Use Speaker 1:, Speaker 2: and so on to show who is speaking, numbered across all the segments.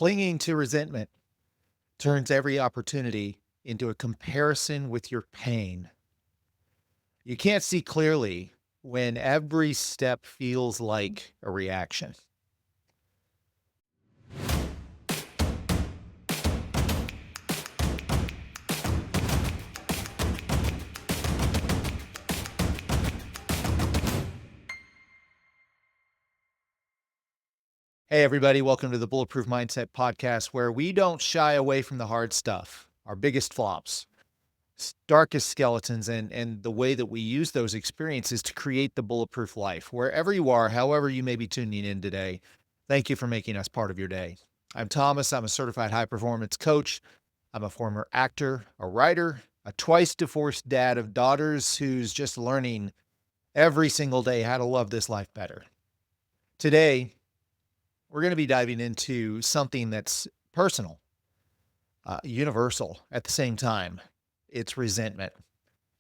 Speaker 1: Clinging to resentment turns every opportunity into a comparison with your pain. You can't see clearly when every step feels like a reaction. Hey, everybody, welcome to the Bulletproof Mindset Podcast, where we don't shy away from the hard stuff, our biggest flops, darkest skeletons, and the way that we use those experiences to create the bulletproof life. Wherever you are, however you may be tuning in today, thank you for making us part of your day. I'm Thomas. I'm a certified high-performance coach. I'm a former actor, a writer, a twice-divorced dad of daughters who's just learning every single day how to love this life better. Today, we're going to be diving into something that's personal, universal at the same time. It's resentment.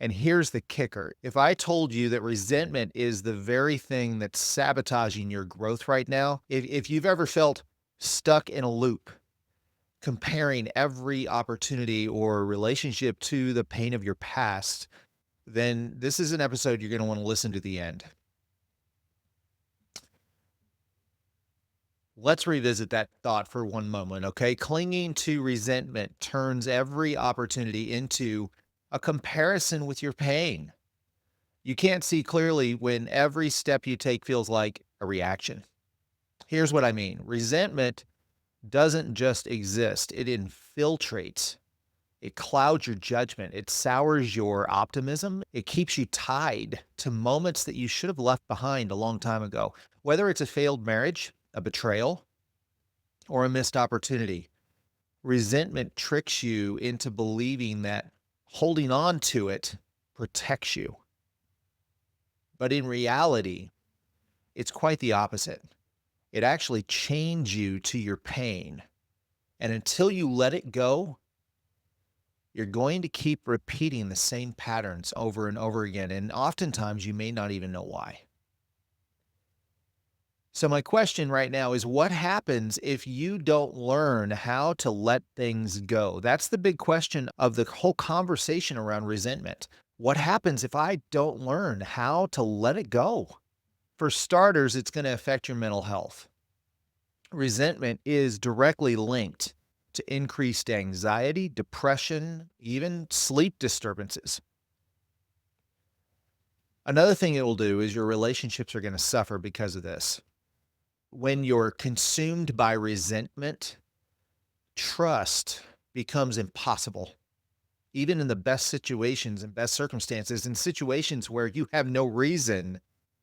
Speaker 1: And here's the kicker. If I told you that resentment is the very thing that's sabotaging your growth right now, if you've ever felt stuck in a loop, comparing every opportunity or relationship to the pain of your past, then this is an episode you're going to want to listen to the end. Let's revisit that thought for one moment, okay? Clinging to resentment turns every opportunity into a comparison with your pain. You can't see clearly when every step you take feels like a reaction. Here's what I mean. Resentment doesn't just exist. It infiltrates. It clouds your judgment. It sours your optimism. It keeps you tied to moments that you should have left behind a long time ago. Whether it's a failed marriage, a betrayal, or a missed opportunity, resentment tricks you into believing that holding on to it protects you. But in reality, it's quite the opposite. It actually chains you to your pain. And until you let it go, you're going to keep repeating the same patterns over and over again. And oftentimes you may not even know why. So my question right now is, what happens if you don't learn how to let things go? That's the big question of the whole conversation around resentment. What happens if I don't learn how to let it go? For starters, it's going to affect your mental health. Resentment is directly linked to increased anxiety, depression, even sleep disturbances. Another thing it will do is your relationships are going to suffer because of this. When you're consumed by resentment, trust becomes impossible. Even in the best situations and best circumstances, in situations where you have no reason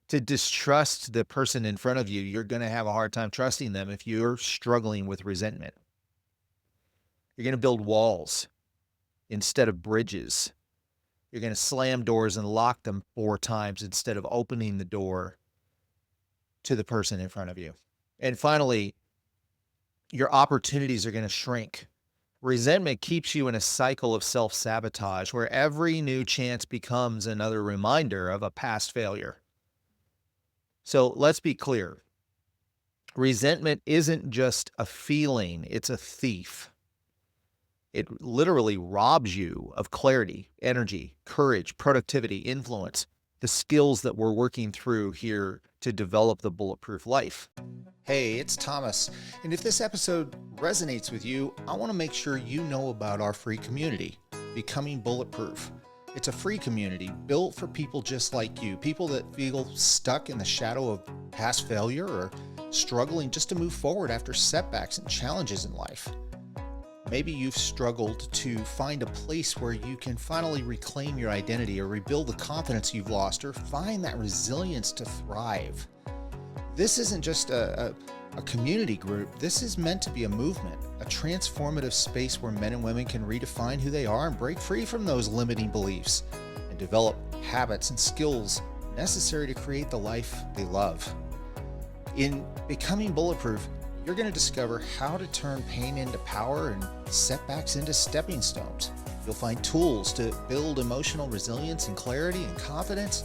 Speaker 1: to distrust the person in front of you, you're going to have a hard time trusting them if you're struggling with resentment. You're going to build walls instead of bridges. You're going to slam doors and lock them 4 times instead of opening the door to the person in front of you. And finally, your opportunities are going to shrink. Resentment keeps you in a cycle of self-sabotage where every new chance becomes another reminder of a past failure. So let's be clear. Resentment isn't just a feeling, it's a thief. It literally robs you of clarity, energy, courage, productivity, influence, the skills that we're working through here to develop the bulletproof life. Hey, it's Thomas, and if this episode resonates with you, I want to make sure you know about our free community, Becoming Bulletproof. It's a free community built for people just like you, people that feel stuck in the shadow of past failure or struggling just to move forward after setbacks and challenges in life. Maybe you've struggled to find a place where you can finally reclaim your identity or rebuild the confidence you've lost or find that resilience to thrive. This isn't just a community group. This is meant to be a movement, a transformative space where men and women can redefine who they are and break free from those limiting beliefs and develop habits and skills necessary to create the life they love. In Becoming Bulletproof, you're going to discover how to turn pain into power and setbacks into stepping stones. You'll find tools to build emotional resilience and clarity and confidence,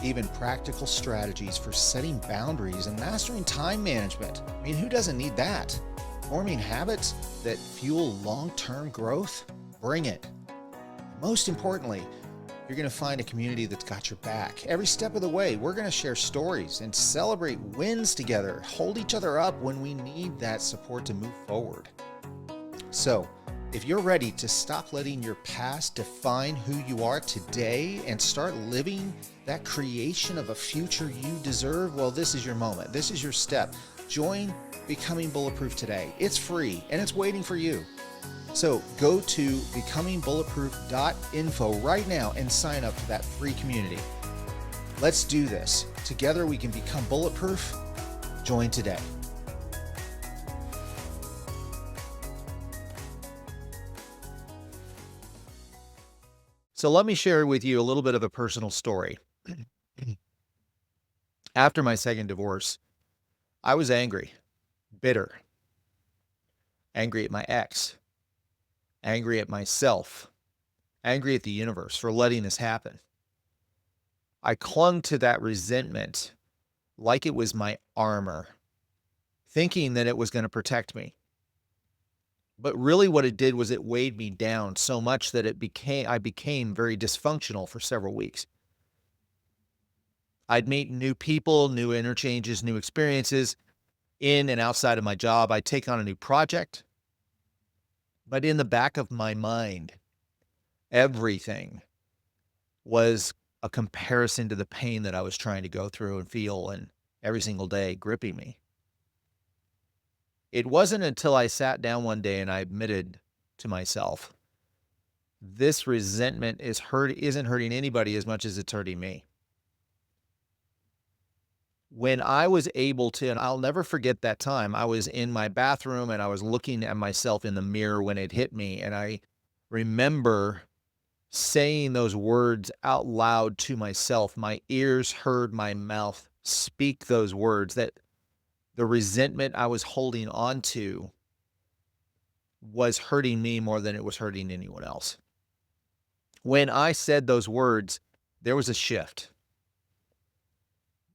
Speaker 1: even practical strategies for setting boundaries and mastering time management. I mean, who doesn't need that? forming habits that fuel long-term growth? Bring it. Most importantly, you're going to find a community that's got your back. Every step of the way, we're going to share stories and celebrate wins together, hold each other up when we need that support to move forward. So, if you're ready to stop letting your past define who you are today and start living that creation of a future you deserve, well, this is your moment. This is your step. Join Becoming Bulletproof today. It's free and it's waiting for you. So go to becomingbulletproof.info right now and sign up for that free community. Let's do this. Together we can become bulletproof. Join today. So let me share with you a little bit of a personal story. After my second divorce, I was angry, bitter, angry at my ex, angry at myself, angry at the universe for letting this happen. I clung to that resentment like it was my armor, thinking that it was going to protect me. But really what it did was it weighed me down so much that I became very dysfunctional for several weeks. I'd meet new people, new interchanges, new experiences in and outside of my job. I'd take on a new project. But in the back of my mind, everything was a comparison to the pain that I was trying to go through and feel and every single day gripping me. It wasn't until I sat down one day and I admitted to myself, this resentment isn't hurting anybody as much as it's hurting me. When I was able to, and I'll never forget that time, I was in my bathroom and I was looking at myself in the mirror when it hit me. And I remember saying those words out loud to myself. My ears heard my mouth speak those words, that the resentment I was holding on to was hurting me more than it was hurting anyone else. When I said those words, there was a shift.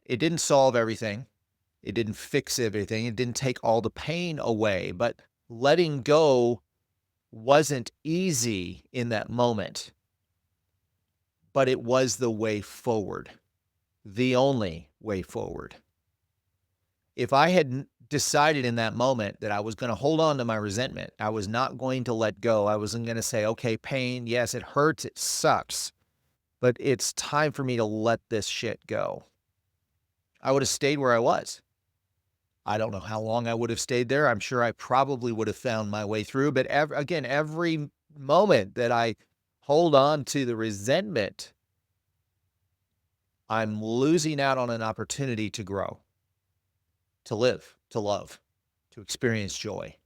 Speaker 1: It didn't solve everything. It didn't fix everything. It didn't take all the pain away, but letting go wasn't easy in that moment. But it was the way forward, the only way forward. If I had decided in that moment that I was going to hold on to my resentment, I was not going to let go. I wasn't going to say, okay, pain, yes, it hurts, it sucks, but it's time for me to let this shit go. I would have stayed where I was. I don't know how long I would have stayed there. I'm sure I probably would have found my way through. But every moment that I hold on to the resentment, I'm losing out on an opportunity to grow, to live, to love, to experience joy.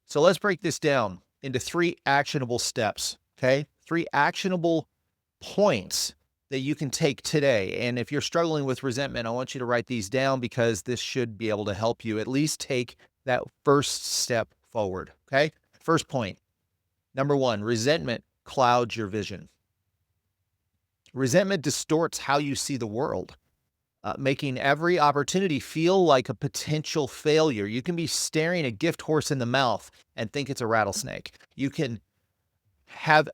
Speaker 1: So let's break this down into 3 actionable steps, okay? 3 actionable points that you can take today. And if you're struggling with resentment, I want you to write these down because this should be able to help you at least take that first step forward, okay? First point, number 1, resentment clouds your vision. Resentment distorts how you see the world, making every opportunity feel like a potential failure. You can be staring a gift horse in the mouth and think it's a rattlesnake. You can have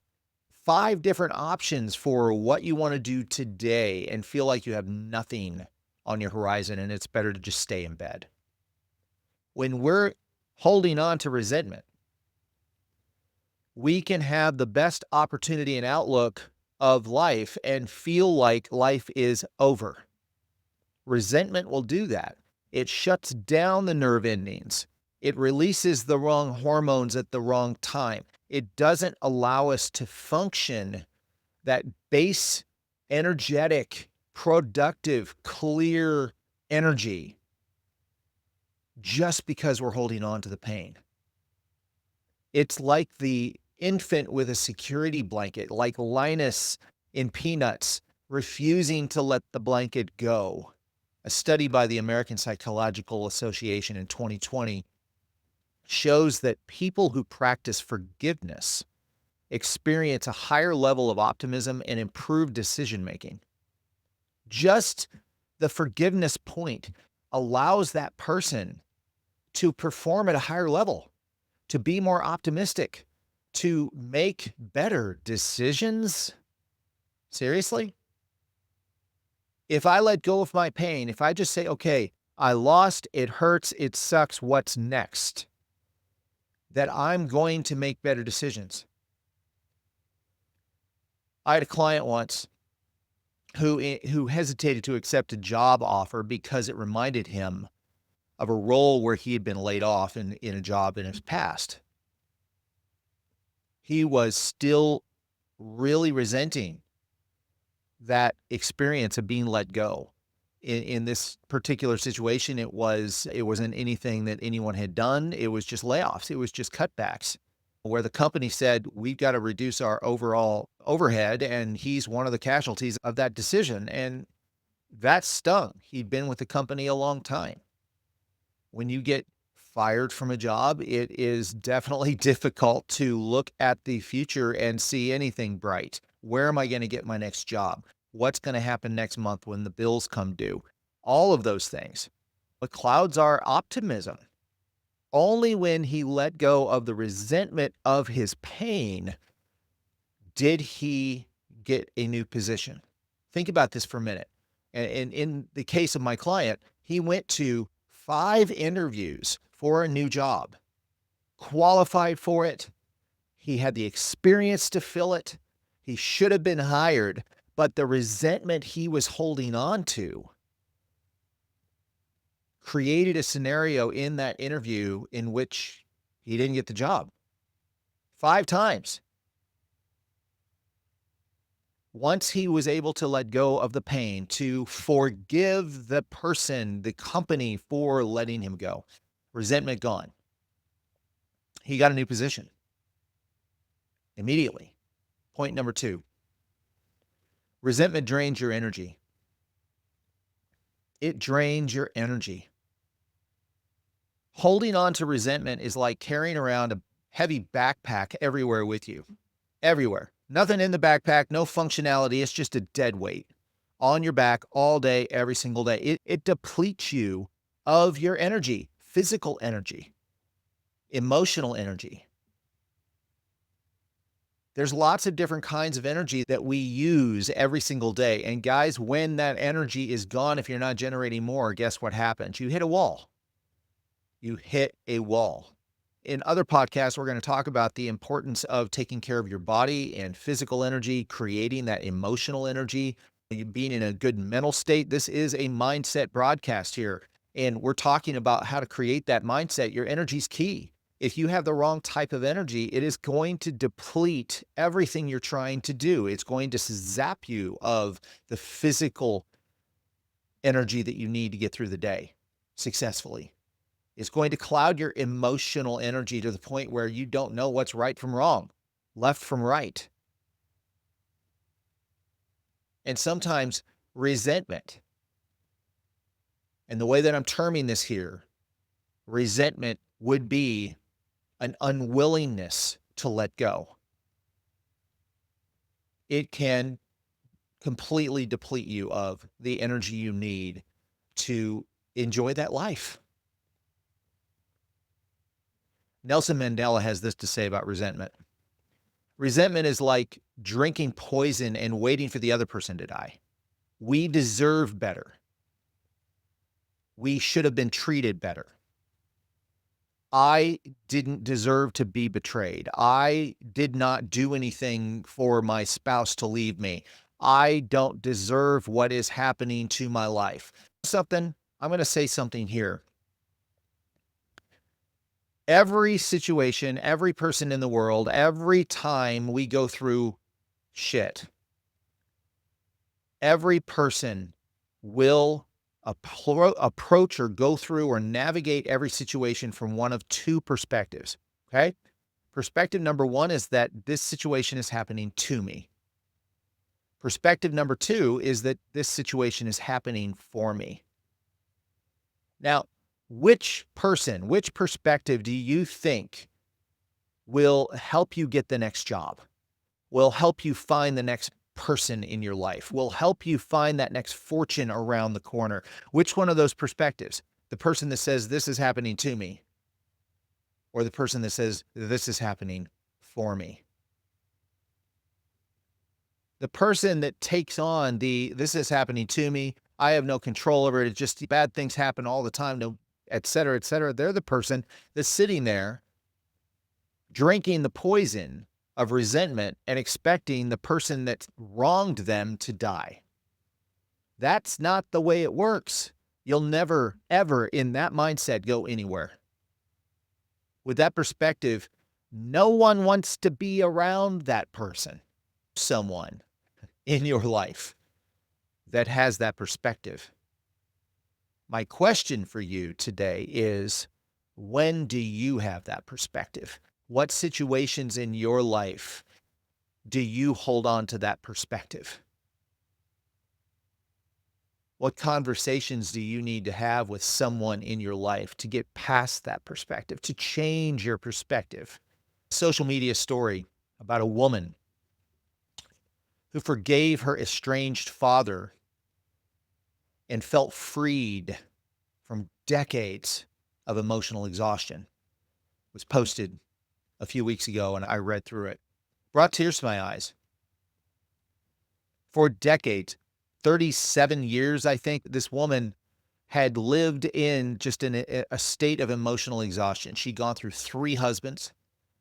Speaker 1: 5 different options for what you want to do today and feel like you have nothing on your horizon and it's better to just stay in bed. When we're holding on to resentment, we can have the best opportunity and outlook of life and feel like life is over. Resentment will do that. It shuts down the nerve endings. It releases the wrong hormones at the wrong time. It doesn't allow us to function that base, energetic, productive, clear energy just because we're holding on to the pain. It's like the infant with a security blanket, like Linus in Peanuts, refusing to let the blanket go. A study by the American Psychological Association in 2020 shows that people who practice forgiveness experience a higher level of optimism and improved decision-making. Just the forgiveness point allows that person to perform at a higher level, to be more optimistic, to make better decisions? Seriously? If I let go of my pain, if I just say, okay, I lost, it hurts, it sucks, what's next? That I'm going to make better decisions. I had a client once who hesitated to accept a job offer because it reminded him of a role where he had been laid off in a job in his past. He was still really resenting that experience of being let go. In this particular situation, it wasn't anything that anyone had done. It was just layoffs. It was just cutbacks where the company said, we've got to reduce our overall overhead. And he's one of the casualties of that decision. And that stung. He'd been with the company a long time. When you get fired from a job, it is definitely difficult to look at the future and see anything bright. Where am I going to get my next job? What's going to happen next month when the bills come due? All of those things. What clouds our optimism. Only when he let go of the resentment of his pain did he get a new position. Think about this for a minute. And in the case of my client, he went to 5 interviews for a new job, qualified for it. He had the experience to fill it. He should have been hired, but the resentment he was holding on to created a scenario in that interview in which he didn't get the job 5 times. Once he was able to let go of the pain, to forgive the person, the company for letting him go, resentment gone. He got a new position immediately. Point number 2, resentment drains your energy. It drains your energy. Holding on to resentment is like carrying around a heavy backpack everywhere with you. Everywhere. Nothing in the backpack, no functionality. It's just a dead weight on your back all day, every single day. It depletes you of your energy, physical energy, emotional energy. There's lots of different kinds of energy that we use every single day. And guys, when that energy is gone, if you're not generating more, guess what happens? You hit a wall. You hit a wall. In other podcasts, we're going to talk about the importance of taking care of your body and physical energy, creating that emotional energy, being in a good mental state. This is a mindset broadcast here, and we're talking about how to create that mindset. Your energy is key. If you have the wrong type of energy, it is going to deplete everything you're trying to do. It's going to zap you of the physical energy that you need to get through the day successfully. It's going to cloud your emotional energy to the point where you don't know what's right from wrong, left from right. And sometimes resentment. And the way that I'm terming this here, resentment would be an unwillingness to let go. It can completely deplete you of the energy you need to enjoy that life. Nelson Mandela has this to say about resentment. Resentment is like drinking poison and waiting for the other person to die. We deserve better. We should have been treated better. I didn't deserve to be betrayed. I did not do anything for my spouse to leave me. I don't deserve what is happening to my life. I'm going to say something here. Every situation, every person in the world, every time we go through shit, every person will approach or go through or navigate every situation from one of 2 perspectives, okay? Perspective number 1 is that this situation is happening to me. Perspective number 2 is that this situation is happening for me. Now, which perspective do you think will help you get the next job, will help you find the next person in your life, will help you find that next fortune around the corner? Which one of those perspectives? The person that says, this is happening to me, or the person that says, this is happening for me? The person that takes on this is happening to me, I have no control over it, it's just bad things happen all the time, no, et cetera, they're the person that's sitting there drinking the poison of resentment and expecting the person that wronged them to die. That's not the way it works. You'll never, ever in that mindset go anywhere. With that perspective, no one wants to be around that person. Someone in your life that has that perspective. My question for you today is, when do you have that perspective? What situations in your life do you hold on to that perspective? What conversations do you need to have with someone in your life to get past that perspective, to change your perspective? Social media story about a woman who forgave her estranged father and felt freed from decades of emotional exhaustion. It was posted a few weeks ago, and I read through it. Brought tears to my eyes. For decades, 37 years, I think, this woman had lived in just a state of emotional exhaustion. She'd gone through 3 husbands.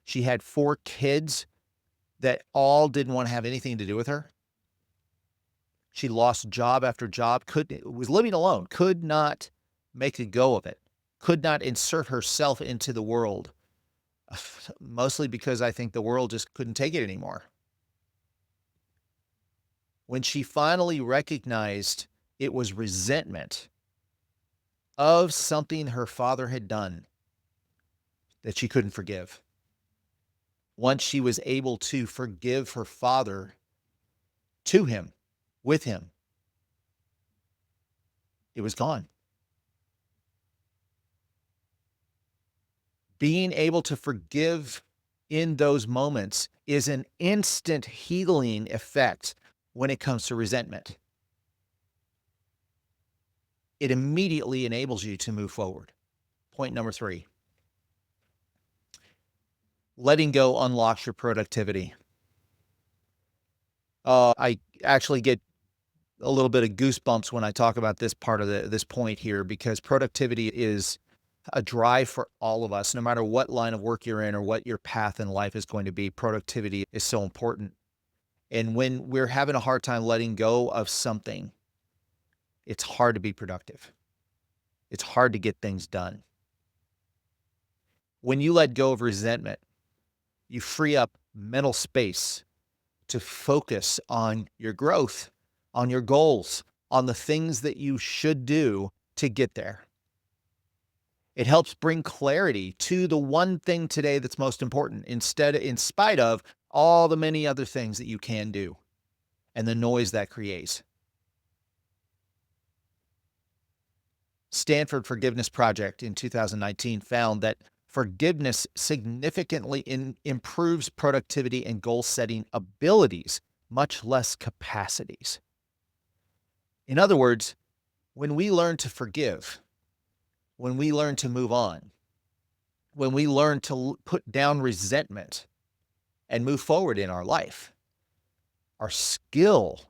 Speaker 1: She had 4 kids that all didn't want to have anything to do with her. She lost job after job, was living alone, could not make a go of it, could not insert herself into the world, mostly because I think the world just couldn't take it anymore. When she finally recognized it was resentment of something her father had done that she couldn't forgive. Once she was able to forgive her father to him, with him, it was gone. Being able to forgive in those moments is an instant healing effect when it comes to resentment. It immediately enables you to move forward. Point number 3. Letting go unlocks your productivity. I actually get a little bit of goosebumps when I talk about this part of this point here, because productivity is a drive for all of us. No matter what line of work you're in or what your path in life is going to be, productivity is so important. And when we're having a hard time letting go of something, it's hard to be productive. It's hard to get things done. When you let go of resentment, you free up mental space to focus on your growth, on your goals, on the things that you should do to get there. It helps bring clarity to the one thing today that's most important, in spite of all the many other things that you can do and the noise that creates. Stanford Forgiveness Project in 2019 found that forgiveness significantly improves productivity and goal-setting abilities, much less capacities. In other words, when we learn to forgive, when we learn to move on, when we learn to put down resentment and move forward in our life, our skill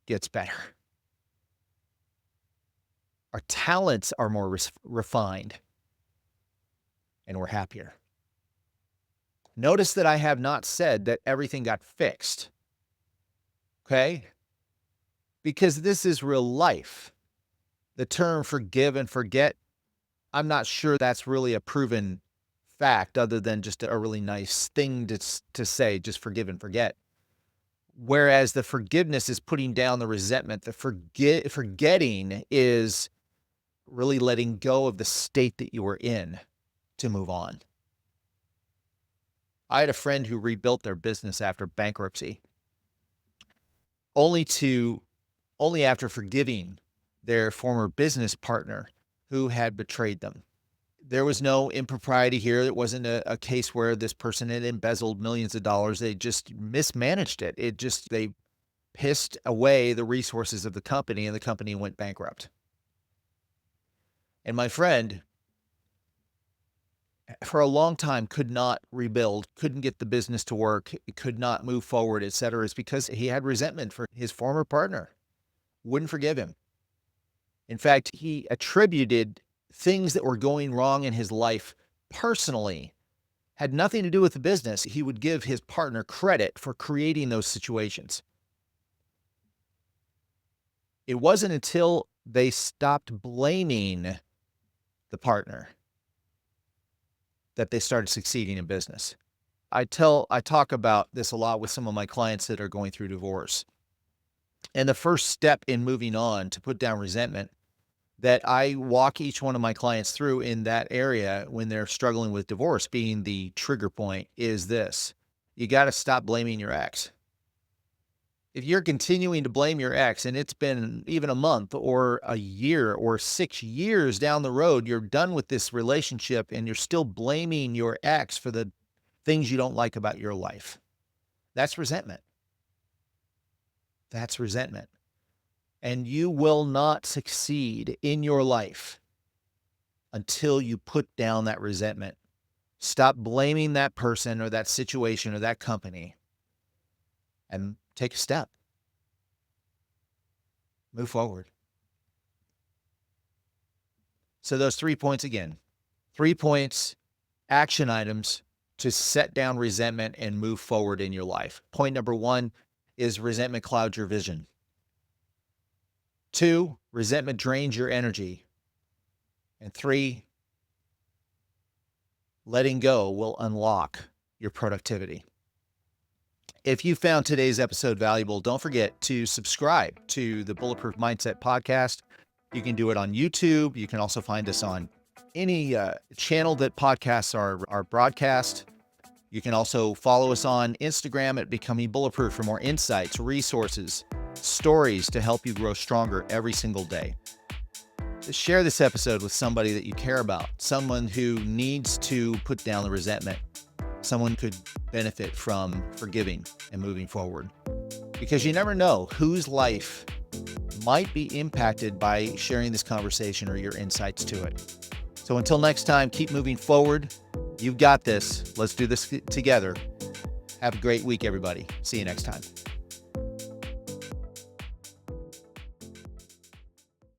Speaker 1: gets better. Our talents are more refined, and we're happier. Notice that I have not said that everything got fixed, okay? Because this is real life. The term forgive and forget, I'm not sure that's really a proven fact, other than just a really nice thing to say, just forgive and forget. Whereas the forgiveness is putting down the resentment, the forgetting is really letting go of the state that you were in to move on. I had a friend who rebuilt their business after bankruptcy, only after forgiving their former business partner who had betrayed them. There was no impropriety here. It wasn't a case where this person had embezzled millions of dollars. They just mismanaged it. They pissed away the resources of the company, and the company went bankrupt. And my friend for a long time could not rebuild, couldn't get the business to work, could not move forward, etc., is because he had resentment for his former partner. Wouldn't forgive him. In fact, he attributed things that were going wrong in his life personally, had nothing to do with the business. He would give his partner credit for creating those situations. It wasn't until they stopped blaming the partner that they started succeeding in business. I talk about this a lot with some of my clients that are going through divorce. And the first step in moving on to put down resentment that I walk each one of my clients through in that area when they're struggling with divorce, being the trigger point, is this. You got to stop blaming your ex. If you're continuing to blame your ex and it's been even a month or a year or 6 years down the road, you're done with this relationship and you're still blaming your ex for the things you don't like about your life. That's resentment. That's resentment. And you will not succeed in your life until you put down that resentment. Stop blaming that person or that situation or that company and take a step. Move forward. So those 3 points again. 3 points, action items to set down resentment and move forward in your life. Point number 1 is resentment clouds your vision. 2, resentment drains your energy. And 3, letting go will unlock your productivity. If you found today's episode valuable, don't forget to subscribe to the Bulletproof Mindset podcast. You can do it on YouTube. You can also find us on any channel that podcasts are broadcast. You can also follow us on Instagram at Becoming Bulletproof for more insights, resources, stories to help you grow stronger every single day. Share this episode with somebody that you care about, someone who needs to put down the resentment, someone could benefit from forgiving and moving forward. Because you never know whose life might be impacted by sharing this conversation or your insights to it. So until next time, keep moving forward. You've got this. Let's do this together. Have a great week, everybody. See you next time.